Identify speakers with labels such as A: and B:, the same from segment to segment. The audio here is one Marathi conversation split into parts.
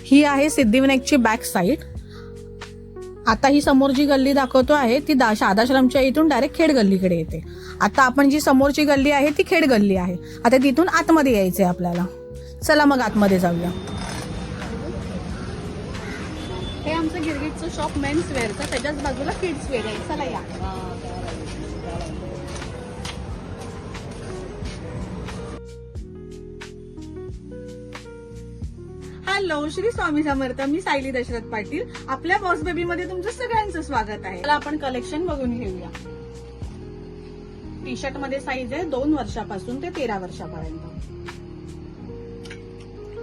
A: ही आहे सिद्धिविनायकची बॅक साईड. आता ही समोर जी गल्ली दाखवतो आहे ती शादाश्रमच्या इथून डायरेक्ट खेड गल्लीकडे येते. आता आपण जी समोरची गल्ली आहे ती खेड गल्ली आहे. आता तिथून आतमध्ये यायचंय आपल्याला. चला मग आतमध्ये जाऊया. हे आमचं गिरगिटचं शॉप मेन्स वेअरचं, त्याच्याच बाजूला किड्स वेअर आहे. चला या. हॅलो, श्री स्वामी समर्थ. मी सायली दशरथ पाटील. आपल्या बॉस बेबी मध्ये तुमचं सगळ्यांचं स्वागत आहे. चला आपण कलेक्शन बघून घेऊया. टी शर्ट मध्ये साईज आहे 2 वर्षापासून ते 13 वर्षापर्यंत.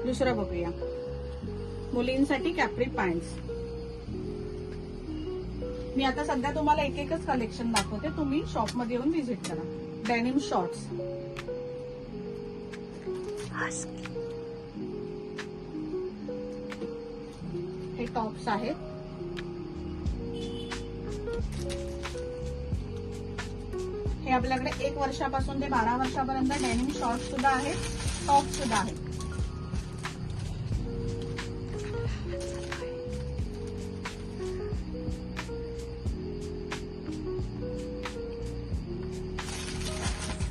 A: दुसरं बघूया. मुलींसाठी कॅप्री पॅन्ट्स. मी आता सध्या तुम्हाला एक एकच कलेक्शन दाखवते, तुम्ही शॉप मध्ये येऊन व्हिजिट करा. Denim shorts. हे टॉप्स आहेत. हे आपल्याकडे 1 वर्षापासून ते 12 वर्षापर्यंत डेनिम शॉर्ट्स सुद्धा आहेत, टॉप सुद्धा आहेत.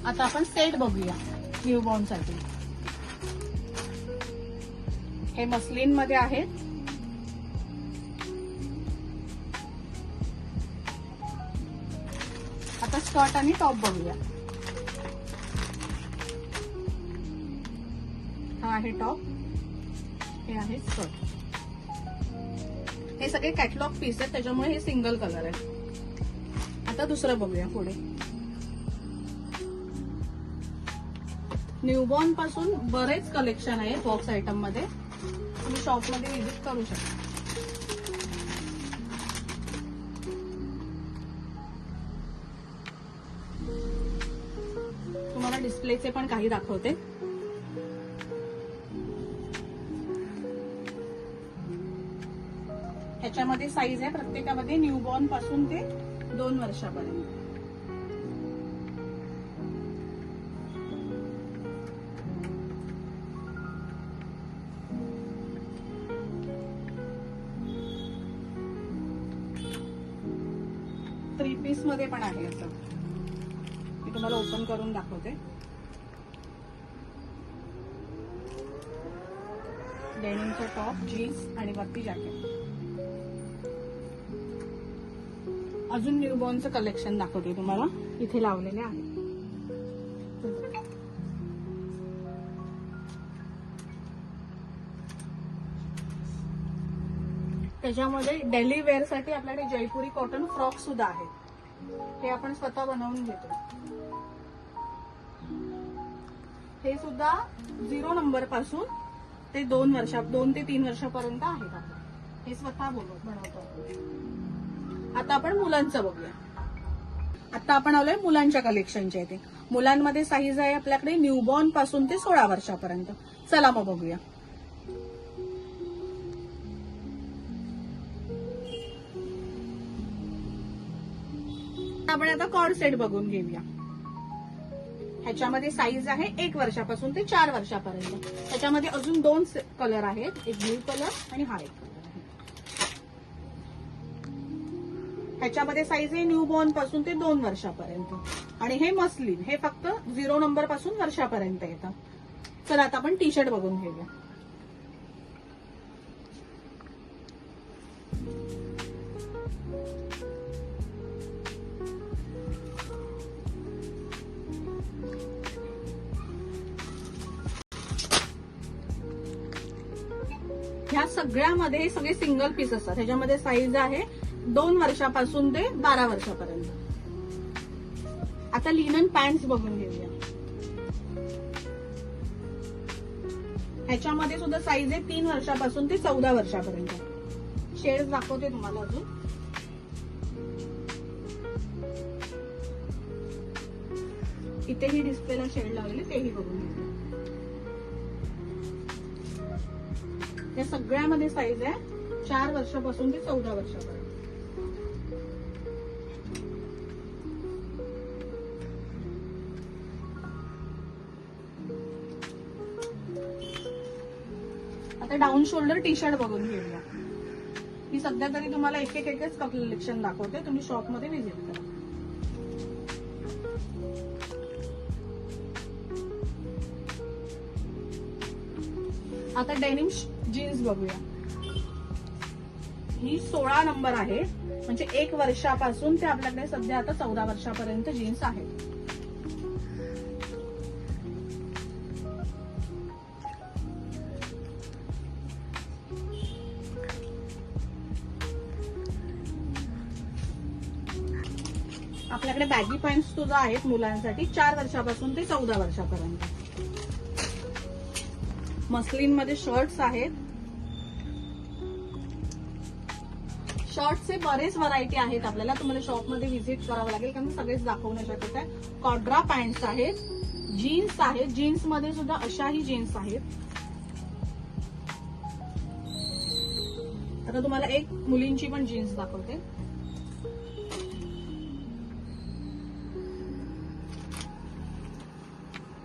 A: आता आपण सेट बघूया न्यूबॉर्न साठी. हे मस्लिन मध्ये आहेत. आता स्कर्ट आणि टॉप बघूया. हा आहे टॉप, हे आहे स्कर्ट. हे सगळे कॅटलॉग पीस आहेत, त्याच्यामुळे हे सिंगल कलर आहे. आता दुसरं बघूया पुढे. न्यूबॉर्न पासून बरेच कलेक्शन आहे बॉक्स आयटम मध्ये. तुम्ही शॉप मध्ये व्हिजिट करू शकता. तुम्हाला डिस्प्लेचे पण काही दाखवते. ह्याच्यामध्ये साईज आहे प्रत्येकामध्ये न्यूबॉर्न पासून ते 2 वर्षापर्यंत. थ्री पीस मध्ये पण आहे असं. मी तुम्हाला ओपन करून दाखवते. डेनिमचा टॉप, जीन्स आणि वरती जॅकेट. अजून न्यूबॉर्नचं कलेक्शन दाखवते तुम्हाला. इथे लावलेले आहे. त्याच्यामध्ये डेली वेअर साठी आपल्याकडे जयपुरी कॉटन फ्रॉक सुद्धा आहेत. हे आपण स्वतः बनवून घेतो. हे सुद्धा 0 नंबर पासून ते 2 ते 3 वर्षापर्यंत आहेत. आपण हे स्वतः बनवतो. आता आपण मुलांचं बघूया. आता आपण आलोय मुलांच्या कलेक्शनच्या इथे. मुलांमध्ये साईज आहे आपल्याकडे न्यूबॉर्न पासून ते 16 वर्षापर्यंत. चला मग बघूया. आपण आता कॉर्ड सेट बघून घेऊया. ह्याच्यामध्ये साईज आहे 1 वर्षापासून ते 4 वर्षापर्यंत. ह्याच्यामध्ये अजून 2 कलर आहेत, एक ब्ल्यू कलर आणि हा एक कलर आहे. ह्याच्यामध्ये साईज आहे न्यूबॉर्न पासून ते 2 वर्षापर्यंत. आणि हे मस्लिन, हे फक्त 0 नंबर पासून वर्षापर्यंत येतं. चला आता आपण टी शर्ट बघून घेऊया. ह्या सगळ्यामध्ये हे सगळे सिंगल पीस असतात. ह्याच्यामध्ये साईज आहे 2 वर्षापासून ते 12 वर्षापर्यंत. आता लिनन पॅन्ट्स बघून घेऊया. ह्याच्यामध्ये सुद्धा साईज आहे 3 वर्षापासून ते 14 वर्षापर्यंत. शेड्स दाखवते तुम्हाला अजून. इथेही डिस्प्लेला शेड लावलेले, तेही बघून घेऊया. या सगळ्यामध्ये साईज आहे 4 वर्षापासून ते 14 वर्षापर्यंत. आता डाऊन शोल्डर टी शर्ट बघून घेऊया. ही सध्या तरी तुम्हाला एकच कलेक्शन दाखवते, तुम्ही शॉपमध्ये व्हिजिट करा. आता डेनिम जीन्स बघूया. ही 16 नंबर आहे, म्हणजे 1 वर्षापासून ते आपल्याकडे सध्या आता 14 वर्षापर्यंत जीन्स आहेत. आपल्याकडे बॅगी पॅन्ट सुद्धा आहेत मुलांसाठी 4 वर्षापासून ते 14 वर्षापर्यंत. मस्लिन मध्ये शर्ट्स आहेत. शर्ट्सचे बरेच व्हरायटी आहेत, आपल्याला तुम्हाला शॉपमध्ये व्हिजिट करावं लागेल कारण सगळेच दाखवू नाही शकत आहे. कॉड्रा पॅन्ट्स आहेत, जीन्स आहेत, जीन्स मध्ये सुद्धा अशाही जीन्स आहेत. आता तुम्हाला एक मुलींची पण जीन्स दाखवते.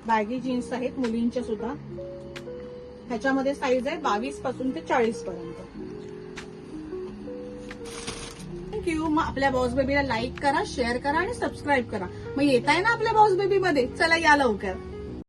A: बॅगी जीन्स आहेत मुलींच्या सुद्धा. ह्याच्यामध्ये साईज आहे 22 पासून ते 40 पर्यंत. थँक्यू. मग आपल्या बॉस बेबीला लाईक करा, शेअर करा आणि सबस्क्राईब करा. मग येत आहे ना आपल्या बॉस बेबी मध्ये, चला या लवकर.